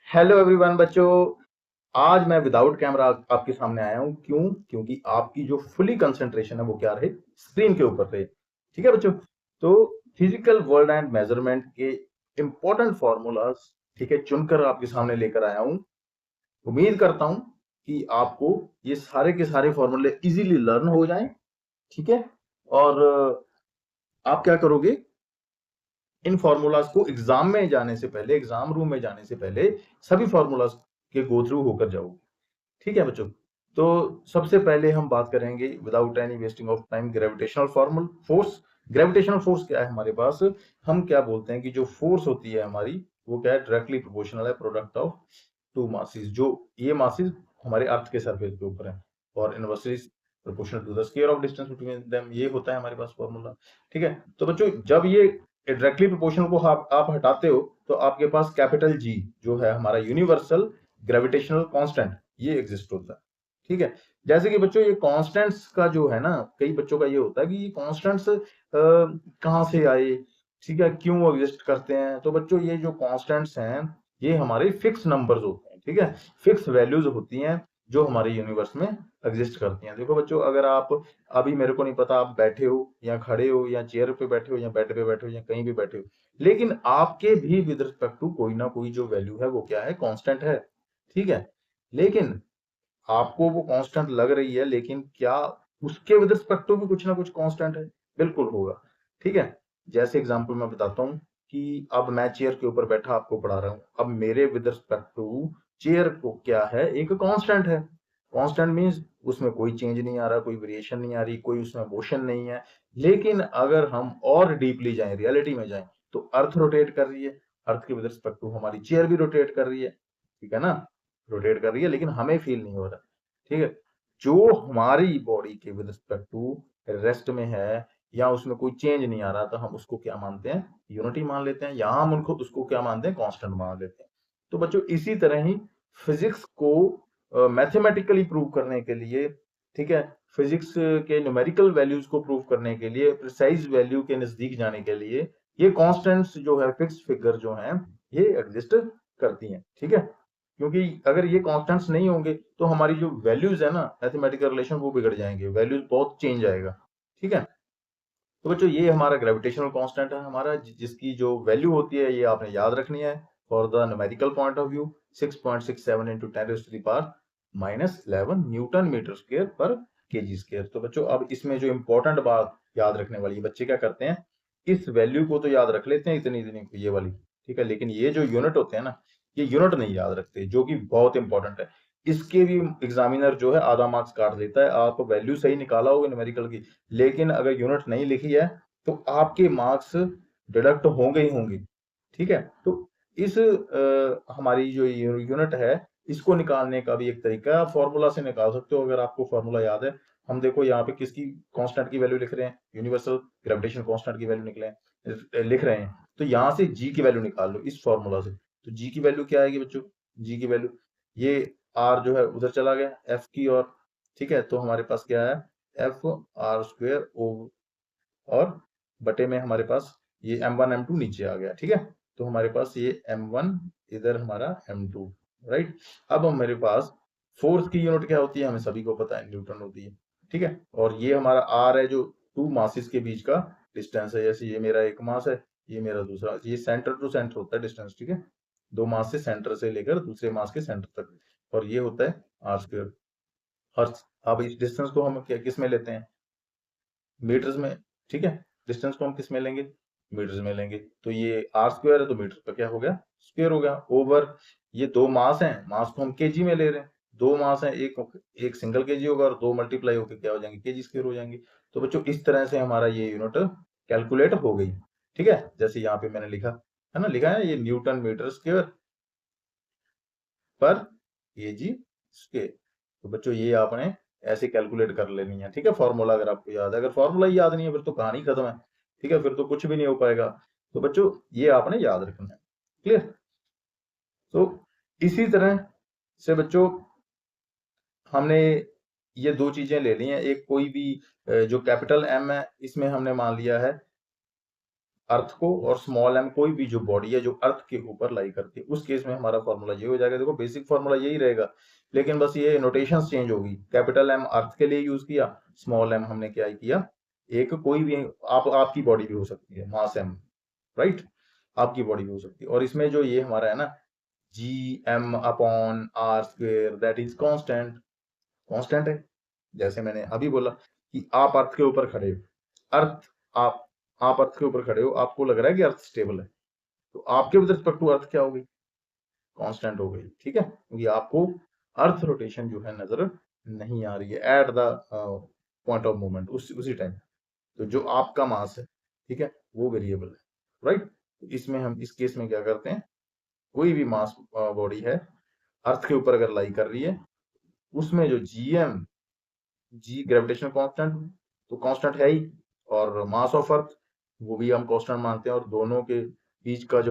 Hello everyone बच्चों। आज मैं विदाउट कैमरा आपके सामने आया हूँ। क्यों? क्योंकि आपकी जो फुली कंसंट्रेशन है वो क्या रहे, स्क्रीन के ऊपर रहे। ठीक है बच्चों। तो फिजिकल वर्ल्ड एंड मेजरमेंट के इंपॉर्टेंट फॉर्मूलाज, ठीक है, चुनकर आपके सामने लेकर आया हूँ। उम्मीद करता हूँ कि आपको ये सारे के सारे फॉर्मूले इजीली लर्न हो जाएं। ठीक है। और आप क्या करोगे, इन फॉर्मूलाज को एग्जाम में जाने से पहले, एग्जाम रूम में जाने से पहले सभी फॉर्मूलाज के गो थ्रू होकर जाओ। ठीक है बच्चों। तो सबसे पहले हम बात करेंगे without any wasting of time, gravitational formal force. Gravitational force क्या है हमारे पास? हम क्या बोलते हैं कि जो फोर्स होती है हमारी, वो क्या है, डायरेक्टली प्रोपोर्शनल है प्रोडक्ट ऑफ टू मासेस। जो ये मासेस हमारे अर्थ के सरफेस के ऊपर है, और inversely proportional to the square of distance between them, ये होता है हमारे पास फॉर्मूला। ठीक है। तो बच्चों जब ये डायरेक्टली प्रोपोर्शनल को आप हटाते हो, तो आपके पास कैपिटल जी जो है हमारा यूनिवर्सल ग्रेविटेशनल कांस्टेंट, ये एग्जिस्ट होता है। ठीक है। जैसे कि बच्चों ये कांस्टेंट्स का जो है ना, कई बच्चों का ये होता है कि ये कांस्टेंट्स कहाँ से आए, ठीक है, क्यों एग्जिस्ट करते हैं। तो बच्चों ये जो कांस्टेंट्स हैं, ये हमारे फिक्स नंबर्स होते हैं। ठीक है। फिक्स वैल्यूज होती हैं जो हमारे यूनिवर्स में एग्जिस्ट करती हैं। देखो बच्चों, अगर आप अभी, मेरे को नहीं पता आप बैठे हो या खड़े हो या चेयर पे बैठे हो या बेड पे बैठे हो या कहीं भी बैठे हो, लेकिन आपके भी विद रिस्पेक्ट टू कोई ना कोई जो वैल्यू है वो क्या है, कांस्टेंट है। ठीक है। लेकिन आपको वो कांस्टेंट लग रही है, लेकिन क्या उसके विद रिस्पेक्ट टू भी कुछ ना कुछ कांस्टेंट है? बिल्कुल होगा। ठीक है। जैसे एग्जांपल मैं बताता हूँ कि अब मैं चेयर के ऊपर बैठा आपको पढ़ा रहा हूँ, अब मेरे विद रिस्पेक्ट टू चेयर को क्या है, एक कांस्टेंट है। कांस्टेंट मींस उसमें कोई चेंज नहीं आ रहा, कोई वेरिएशन नहीं आ रही, कोई उसमें मोशन नहीं है। लेकिन अगर हम और डीपली जाएं, रियलिटी में जाएं, तो अर्थ रोटेट कर रही है, अर्थ के विद रिस्पेक्ट टू हमारी चेयर भी रोटेट कर रही है। ठीक है ना, रोटेट कर रही है, लेकिन हमें फील नहीं हो रहा। ठीक है। जो हमारी बॉडी के विद रिस्पेक्ट टू रेस्ट में है, या उसमें कोई चेंज नहीं आ रहा, तो हम उसको क्या मानते हैं, यूनिटी मान लेते हैं, या हम उनको उसको क्या मानते हैं, कांस्टेंट मान लेते हैं। तो बच्चों इसी तरह ही फिजिक्स को मैथमेटिकली प्रूव करने के लिए, ठीक है, फिजिक्स के न्यूमेरिकल वैल्यूज को प्रूव करने के लिए, प्रिसाइज वैल्यू के नजदीक जाने के लिए, ये कांस्टेंट्स जो है, फिक्स फिगर जो हैं, ये एग्जिस्ट करती हैं। ठीक है। क्योंकि अगर ये कांस्टेंट्स नहीं होंगे तो हमारी जो वैल्यूज है ना, मैथमेटिकल रिलेशन, वो बिगड़ जाएंगे, वैल्यूज बहुत चेंज आएगा। ठीक है। तो बच्चों ये हमारा ग्रेविटेशनल कांस्टेंट है हमारा, जिसकी जो वैल्यू होती है ये आपने याद रखनी है for the numerical point of view. 6.67 into 10⁻⁻11 newton metre square पर केजी स्क्वायर। तो बच्चों अब इसमें जो इंपॉर्टेंट बात याद रखने वाली है, बच्चे क्या करते हैं, इस वैल्यू को तो याद रख लेते हैं, इतनी इतनी ये वाली। ठीक है। लेकिन ये जो यूनिट होते हैं ना, ये यूनिट नहीं याद रखते, जो कि बहुत इंपॉर्टेंट है। इसके भी एग्जामिनर जो है आधा मार्क्स काट देता है। आप वैल्यू सही निकाला होगा न्यूमेरिकल की, लेकिन अगर यूनिट नहीं लिखी है, तो आपके मार्क्स डिडक्ट होंगे ही होंगे। ठीक है। तो इस हमारी जो यूनिट है, इसको निकालने का भी एक तरीका है, आप फॉर्मूला से निकाल सकते हो, अगर आपको फॉर्मूला याद है। हम देखो यहाँ पे किसकी कांस्टेंट की वैल्यू लिख रहे हैं, यूनिवर्सल ग्रेविटेशन कांस्टेंट की वैल्यू लिख रहे हैं। तो यहाँ से जी की वैल्यू निकाल लो इस फॉर्मूला से। तो जी की वैल्यू क्या आएगी बच्चों? जी की वैल्यू, ये आर जो है उधर चला गया एफ की ओर। ठीक है। तो हमारे पास क्या है, एफ आर स्क्वेयर ओ, और बटे में हमारे पास ये m1 m2 नीचे आ गया। ठीक है। तो हमारे पास ये m1, इधर हमारा m2, राइट। अब हमारे पास फोर्स की यूनिट क्या होती है, हमें सभी को पता है, न्यूटन होती है। ठीक है। और ये हमारा r है, जो टू मासेस के बीच का डिस्टेंस है। जैसे ये मेरा एक मास है, ये मेरा दूसरा, ये सेंटर टू सेंटर होता है डिस्टेंस। ठीक है। दो मास से, सेंटर से लेकर दूसरे मास के सेंटर तक, और ये होता है आर स्क्वायर। और अब इस डिस्टेंस को हम किस में लेते हैं, मीटर्स में। ठीक है। डिस्टेंस को हम किस में लेंगे, मीटर्स में लेंगे। तो ये आर स्क्वायर है, तो मीटर का क्या हो गया, स्क्वायर हो गया, ओवर ये दो मास हैं, मास को हम केजी में ले रहे हैं। दो मास है, एक एक सिंगल केजी होगा, और दो मल्टीप्लाई होकर क्या हो जाएंगे, केजी स्क्वायर हो जाएंगे। तो बच्चों इस तरह से हमारा ये यूनिट कैलकुलेट हो गई। ठीक है। जैसे यहाँ पे मैंने लिखा है ना, लिखा है ये न्यूटन मीटर स्क्वायर पर केजी स्क्वायर। तो बच्चों ये आपने ऐसे कैलकुलेट कर लेनी है। ठीक है। फॉर्मूला अगर आपको याद है, अगर फॉर्मूला ही याद नहीं है, फिर तो कहानी खत्म है। ठीक है। फिर तो कुछ भी नहीं हो पाएगा। तो बच्चों ये आपने याद रखना है। क्लियर? तो इसी तरह से बच्चों हमने ये दो चीजें ले ली हैं। एक कोई भी जो कैपिटल एम है, इसमें हमने मान लिया है अर्थ को, और स्मॉल एम कोई भी जो बॉडी है जो अर्थ के ऊपर लाई करती है, उस केस में हमारा फॉर्मूला ये हो जाएगा। देखो बेसिक फॉर्मूला यही रहेगा, लेकिन बस ये नोटेशंस चेंज होगी। कैपिटल एम अर्थ के लिए यूज किया, स्मॉल एम हमने क्या किया, एक कोई भी आपकी बॉडी भी हो सकती है, मास एम, राइट, आपकी बॉडी भी हो सकती है। और इसमें जो ये हमारा है ना G M upon R square, that is constant, constant है। जैसे मैंने अभी बोला कि आप अर्थ के ऊपर खड़े हो, अर्थ आप अर्थ के ऊपर खड़े हो, आपको लग रहा है कि अर्थ स्टेबल है, तो आपके विद रिस्पेक्ट टू अर्थ क्या हो गई, कांस्टेंट हो गई, ठीक है, क्योंकि आपको अर्थ रोटेशन जो है नजर नहीं आ रही है at the point of movement, उसी टाइम। तो जो आपका मास है, ठीक है, वो वेरिएबल है, राइट। इसमें हम इस केस में क्या करते हैं, कोई भी मास बॉडी है अर्थ के ऊपर अगर लाई कर रही है, उसमें जो जीएम, जी ग्रेविटेशनल कांस्टेंट तो कांस्टेंट है ही, और मास ऑफ अर्थ वो भी हम कांस्टेंट मानते हैं, और दोनों के बीच का जो,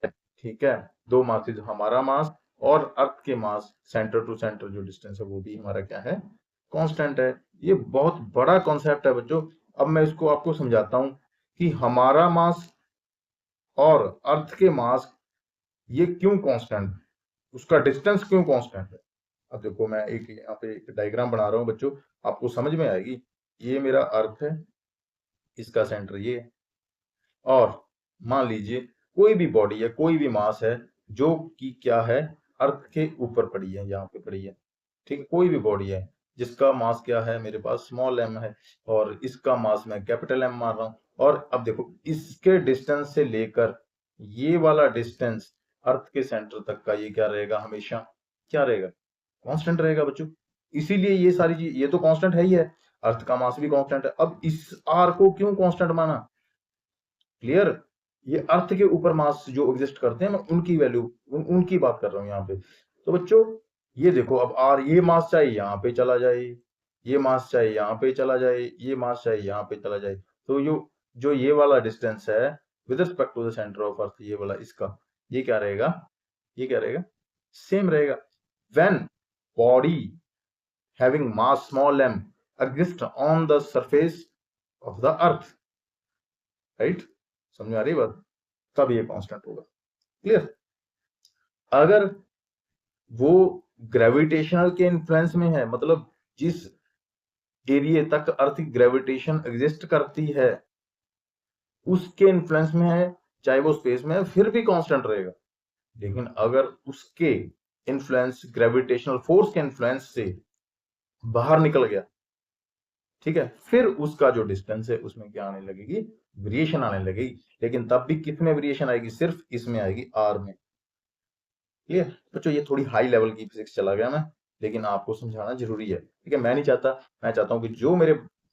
ठीक है, दो मासेस, हमारा मास और अर्थ के मास सेंटर टू सेंटर जो डिस्टेंस है वो भी हमारा क्या है, कांस्टेंट है। ये बहुत बड़ा कॉन्सेप्ट है बच्चों। अब मैं इसको आपको समझाता हूं कि हमारा मास और अर्थ के मास ये क्यों कांस्टेंट, उसका डिस्टेंस क्यों कांस्टेंट है। अब देखो मैं एक यहाँ पे एक डायग्राम बना रहा हूँ बच्चों, आपको समझ में आएगी। ये मेरा अर्थ है, इसका सेंटर ये है, और मान लीजिए कोई भी बॉडी है, कोई भी मास है जो कि क्या है, अर्थ के ऊपर पड़ी है, यहाँ पे पड़ी है, ठीक है, कोई भी बॉडी है जिसका मास क्या है, मेरे पास स्मॉल एम है, और इसका मास मैं कैपिटल एम मान रहा हूँ। और अब देखो इसके डिस्टेंस से लेकर ये वाला डिस्टेंस अर्थ के सेंटर तक का ये क्या रहेगा, हमेशा क्या रहेगा, कांस्टेंट रहेगा बच्चों। इसीलिए ये सारी चीज, ये तो कांस्टेंट है ही है, अर्थ का मास भी कांस्टेंट है। अब इस आर को क्यों कांस्टेंट माना, क्लियर। ये अर्थ के ऊपर मास जो एग्जिस्ट करते हैं, मैं उनकी वैल्यू उनकी बात कर रहा हूं यहाँ पे। तो बच्चों ये देखो, अब आर, ये मास चाहे यहाँ पे चला जाए, ये मास चाहे यहाँ पे चला जाए, ये मास चाहे यहाँ पे चला जाए, तो जो ये वाला डिस्टेंस है with respect to the centre of earth, ये वाला इसका, ये क्या रहेगा, ये क्या रहेगा, सेम रहेगा। When body having mass small m exist on the surface of the earth, right, समझ में आ रही बात, तब ये कांस्टेंट होगा, क्लियर। अगर वो ग्रेविटेशनल के इन्फ्लुएंस में है, मतलब जिस एरिया तक अर्थ की ग्रेविटेशन एग्जिस्ट करती है उसके इन्फ्लुएंस में है, चाहे वो स्पेस में है, फिर भी कांस्टेंट रहेगा। लेकिन अगर उसके इन्फ्लुएंस, ग्रेविटेशनल फोर्स के इन्फ्लुएंस से बाहर निकल गया, ठीक है, फिर उसका जो डिस्टेंस है उसमें क्या आने लगेगी, वेरिएशन आने लगेगी। लेकिन तब भी किसमें वेरिएशन आएगी, सिर्फ इसमें आएगी, आर में, क्लियर बच्चों। ये थोड़ी हाई लेवल की फिजिक्स चला गया मैं, लेकिन आपको समझाना जरूरी है, ठीक है। मैं नहीं चाहता, मैं चाहता हूं कि जो मेरे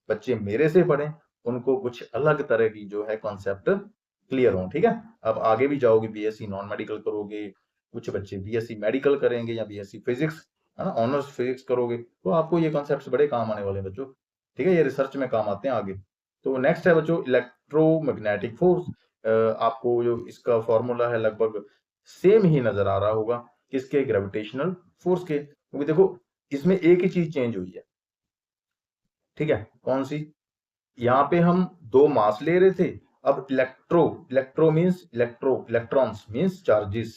बच्चे मेरे से पढ़ें उनको कुछ अलग तरह की जो है कॉन्सेप्ट क्लियर हो, ठीक है। अब आगे भी जाओगे, बीएससी नॉन मेडिकल करोगे, कुछ बच्चे बीएससी मेडिकल करेंगे या बीएससी फिजिक्स, है ना, ऑनर्स फिजिक्स करोगे, तो आपको ये कॉन्सेप्ट बड़े काम आने वाले हैं बच्चों, ठीक है, ये रिसर्च में काम आते हैं आगे। तो नेक्स्ट है बच्चों इलेक्ट्रोमैग्नेटिक फोर्स। आपको जो इसका फॉर्मूला है लगभग सेम ही नजर आ रहा होगा, किसके, ग्रेविटेशनल फोर्स के, क्योंकि देखो इसमें एक ही चीज चेंज हुई है, ठीक है, कौन सी, यहाँ पे हम दो मास ले रहे थे, अब electro means electrons means charges,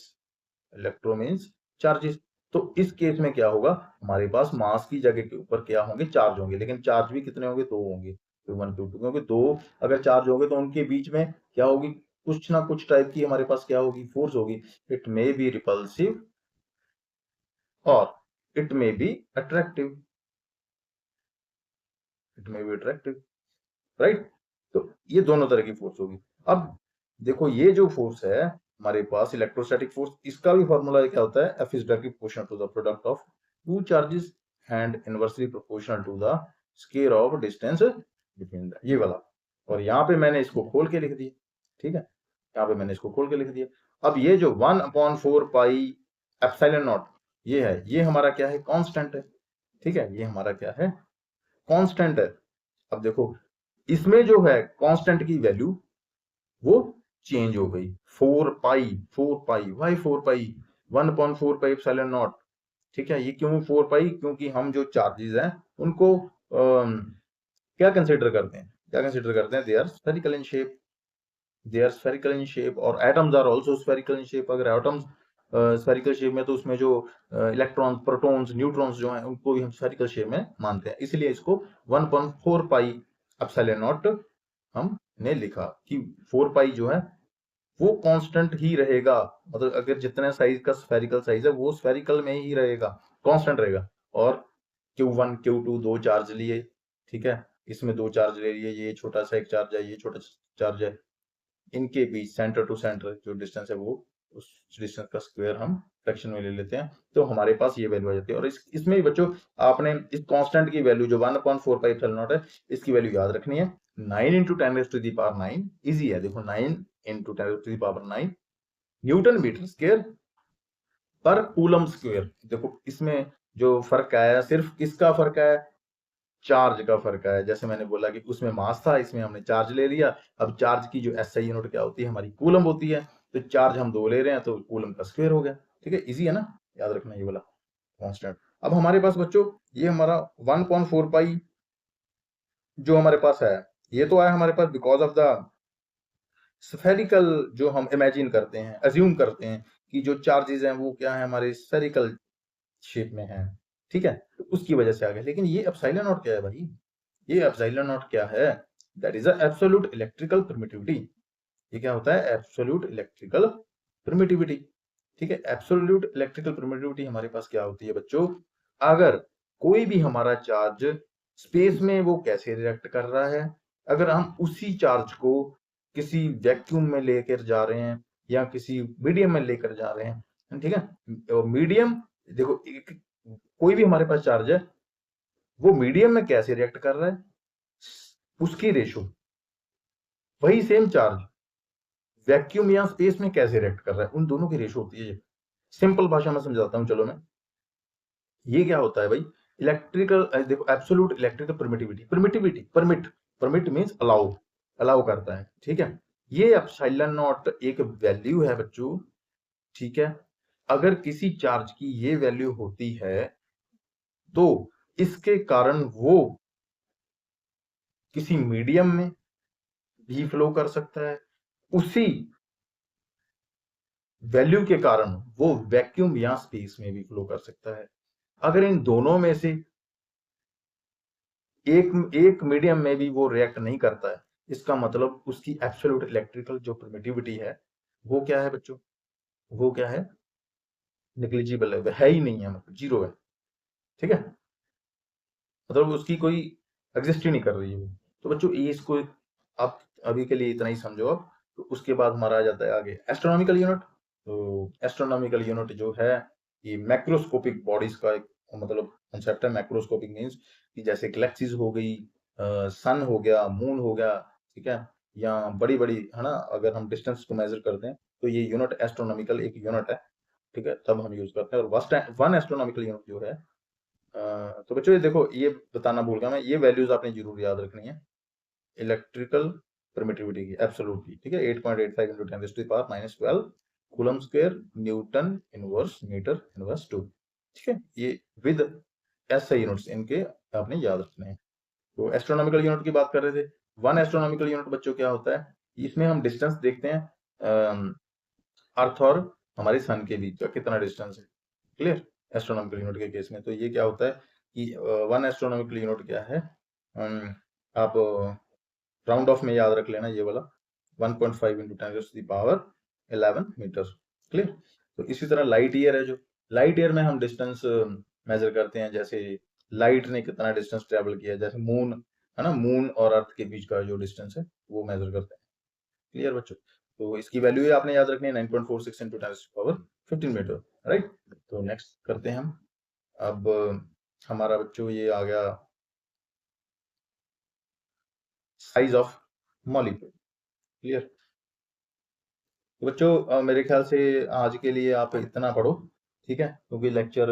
electro means charges. तो इस केस में क्या होगा, हमारे पास मास की जगह के ऊपर क्या होंगे, चार्ज होंगे, लेकिन चार्ज भी कितने होंगे, दो होंगे, Q1 Q2, क्योंकि दो अगर चार्ज होंगे तो उनके बीच में क्या होगी, कुछ ना कुछ टाइप की हमारे पास क्या होगी, फोर्स होगी। इट मे बी रिपल्सिव और it may be attractive, it may be attractive, right. तो ये दोनों तरह की फोर्स होगी। अब देखो ये जो फोर्स है हमारे पास इलेक्ट्रोस्टैटिक फोर्स, इसका भी फॉर्मूला क्या होता है, F is directly proportional to the product of two charges and inversely proportional to the square of distance between the, ये वाला। और यहाँ पे मैंने इसको खोल के लिख दिया, ठीक है, यहाँ पे मैंने इसको खोल के लिख दिया। अब ये जो 1/4 पाई एप्सिलॉन नॉट ये है, ये हमारा क्या है, कांस्टेंट है, ठीक है, ये हमारा क्या है, कांस्टेंट है। अब देखो इसमें जो है कांस्टेंट की वैल्यू वो चेंज हो गई, 4 pi Y 4 pi 1/4 pi epsilon nought, ठीक है। ये क्यों 4 पाई, क्योंकि हम जो चार्जेस हैं उनको क्या कंसिडर करते हैं, क्या कंसिडर करते हैं, they are spherical in shape, they are spherical in shape, और atoms are also spherical in shape. अगर एटम्स स्फेरिकल शेप में, तो उसमें जो इलेक्ट्रॉन्स, प्रोटॉन्स, न्यूट्रॉन्स जो हैं, उनको भी हम स्फेरिकल शेप में मानते हैं। इसलिए इसको 1.4 पाई एप्सिलॉन नॉट हमने लिखा कि 4 पाई जो है वो कांस्टेंट ही रहेगा। मतलब अगर जितने साइज का स्फेरिकल साइज है वो स्फेरिकल में ही रहेगा, कांस्टेंट रहेगा। और Q1 Q2 दो चार्ज लिए, ठीक है, इसमें दो चार्ज ले लिए, ये छोटा सा एक चार्ज है, ये छोटा चार्ज है, इनके बीच सेंटर टू सेंटर जो डिस्टेंस है वो उस डिस्टेंस का स्क्वायर हम फ्रैक्शन में ले लेते हैं, तो हमारे पास ये वैल्यू आ जाती है। और इसमें भी बच्चों आपने इस कांस्टेंट की वैल्यू जो 1.45 एप्सिलॉन नॉट है, इसकी वैल्यू याद रखनी है। 9 इंटू 10⁻⁹ इजी है, देखो 9 इंटू 10⁻⁹ न्यूटन मीटर स्क्वायर पर कूलम स्क्वायर। देखो इसमें जो फर्क आया है, सिर्फ किसका फर्क आया है? चार्ज का फर्क है। जैसे मैंने बोला कि उसमें मास था, इसमें हमने चार्ज ले लिया। अब चार्ज की जो एसआई यूनिट क्या होती है? हमारी कूलम होती है। तो चार्ज हम 2 ले रहे हैं, तो कूलम का स्क्वायर हो गया। ठीक है, इजी है ना, याद रखना ये वाला कांस्टेंट। अब हमारे पास बच्चों ये हमारा 1.4 पाई जो हमारे पास है, ये तो आया हमारे पास बिकॉज ऑफ द स्फेरिकल, जो हम इमेजिन करते हैं, अज्यूम करते हैं कि जो चार्जेस हैं वो क्या है, हमारे स्फेरिकल शेप में है। ठीक है, तो उसकी वजह से आ गया। लेकिन ये एप्सिलॉन नॉट क्या है भाई? ये एप्सिलॉन नॉट क्या है? That is a absolute electrical permittivity. ये क्या होता है? Absolute electrical permittivity. ठीक है, एब्सोल्यूट इलेक्ट्रिकल परमिटिविटी हमारे पास क्या होती है बच्चों? अगर कोई भी हमारा चार्ज स्पेस में, वो कैसे रिएक्ट कर रहा है, अगर हम उसी चार्ज को किसी वैक्यूम में लेकर जा रहे हैं या किसी मीडियम में लेकर जा रहे हैं, ठीक है, मीडियम, देखो कोई भी हमारे पास चार्ज है, वो मीडियम में कैसे रिएक्ट कर रहा है, उसकी रेशो, वही सेम चार्ज वैक्यूम या स्पेस में कैसे रिएक्ट कर रहा है, उन दोनों की रेशो होती है ये। सिंपल भाषा में समझाता हूं, चलो मैं। ये क्या होता है भाई? इलेक्ट्रिकल, देखो absolute electrical permittivity, permit means allow, allow करता है। ठीक है, ये एप्सिलॉन नॉट एक वैल्यू है बच्चों। ठीक है, अगर किसी चार्ज की ये वैल्यू होती है, तो इसके कारण वो किसी मीडियम में भी फ्लो कर सकता है, उसी वैल्यू के कारण वो वैक्यूम या स्पेस में भी फ्लो कर सकता है। अगर इन दोनों में से एक मीडियम में भी वो रिएक्ट नहीं करता है, इसका मतलब उसकी एब्सोल्यूट इलेक्ट्रिकल जो परमिटिविटी है, वो क्या है बच्चों? वो क्या है? निग्लिजिबल है ही नहीं है, मतलब जीरो है। ठीक है, मतलब उसकी कोई एग्जिस्ट ही नहीं कर रही है वो। तो बच्चों ये इसको आप अभी के लिए इतना ही समझो अब। तो उसके बाद हमारा आ जाता है आगे एस्ट्रोनॉमिकल यूनिट। तो एस्ट्रोनॉमिकल यूनिट जो है, ये मैक्रोस्कोपिक बॉडीज का एक मतलब कंसेप्ट है। मैक्रोस्कोपिक मींस कि जैसे गैलेक्सीज हो गई, सन हो गया, मून हो गया, ठीक है, या बड़ी बड़ी, है ना, अगर हम डिस्टेंस को मेजर करते हैं, तो ये यूनिट एस्ट्रोनॉमिकल एक यूनिट है। ठीक है, तब हम यूज करते हैं। और वन एस्ट्रोनॉमिकल यूनिट जो है, तो बच्चों ये देखो, ये बताना भूल गया मैं, ये वैल्यूज आपने जरूर याद रखनी है इलेक्ट्रिकल परमिटिविटी की, एब्सोल्युटली। ठीक है, 8.85 into 10⁻⁻12 coulomb square newton inverse metre inverse 2। ठीक है, ये विद एसआई यूनिट्स इनके आपने याद रखने हैं। तो एस्ट्रोनॉमिकल यूनिट की बात कर रहे थे। वन एस्ट्रोनॉमिकल यूनिट बच्चों क्या होता है? इसमें हम डिस्टेंस देखते हैं अर्थ और हमारे सन के बीच का कितना डिस्टेंस है। क्लियर? एस्ट्रोनॉमिकल यूनिट के केस में तो ये क्या होता है कि वन एस्ट्रोनॉमिकल यूनिट क्या है, आप राउंड ऑफ में याद रख लेना ये वाला 1.5 into 10⁻11 मीटर। क्लियर? तो इसी तरह लाइट ईयर है, जो लाइट ईयर में हम डिस्टेंस मेजर करते हैं। जैसे लाइट ने कितना डिस्टेंस ट्रेवल किया, जैसे मून है ना, मून और अर्थ के बीच का जो डिस्टेंस है वो मेजर करते हैं। क्लियर बच्चों? तो इसकी वैल्यू आपने याद रखनी है 9.46 into 10⁻15 मीटर। राइट? तो नेक्स्ट करते हैं हम। अब हमारा बच्चों ये आ गया साइज ऑफ मॉलिक्यूल। क्लियर? तो बच्चों मेरे ख्याल से आज के लिए आप इतना पढ़ो, ठीक है, क्योंकि लेक्चर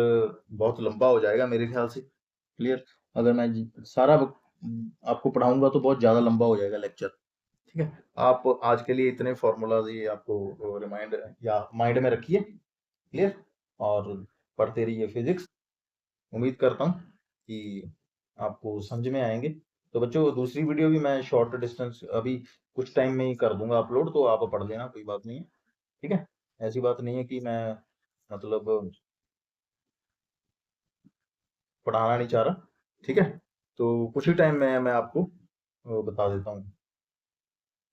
बहुत लंबा हो जाएगा मेरे ख्याल से। क्लियर? अगर मैं सारा आपको पढ़ाऊंगा तो बहुत ज्यादा लंबा हो जाएगा लेक्चर। ठीक है, आप आज के लिए इतने फॉर्मूलाज ये आपको रिमाइंड या माइंड में रखिए। क्लियर? और पढ़ते रहिए फिजिक्स। उम्मीद करता हूँ कि आपको समझ में आएंगे। तो बच्चों दूसरी वीडियो भी मैं शॉर्ट डिस्टेंस अभी कुछ टाइम में ही कर दूंगा अपलोड, तो आप पढ़ लेना, कोई बात नहीं है। ठीक है, ऐसी बात नहीं है कि मैं मतलब पढ़ाना नहीं चाह रहा। ठीक है, तो कुछ ही टाइम में मैं आपको बता देता हूँ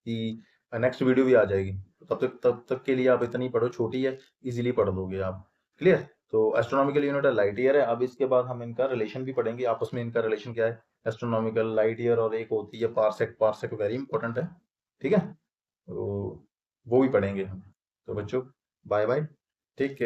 कि नेक्स्ट वीडियो भी आ जाएगी। तो तब तक के लिए आप इतनी पढ़ो, छोटी है, इजीली पढ़ लोगे आप। क्लियर? तो एस्ट्रोनॉमिकल यूनिट लाइट ईयर है। अब इसके बाद हम इनका रिलेशन भी पढ़ेंगे, आपस में इनका रिलेशन क्या है। एस्ट्रोनॉमिकल लाइट ईयर और एक होती है पारसेक, पारसेक वेरी इंपॉर्टेंट है। ठीक है, तो वो भी पढ़ेंगे हम। तो बच्चों बाय बाय, टेक केयर।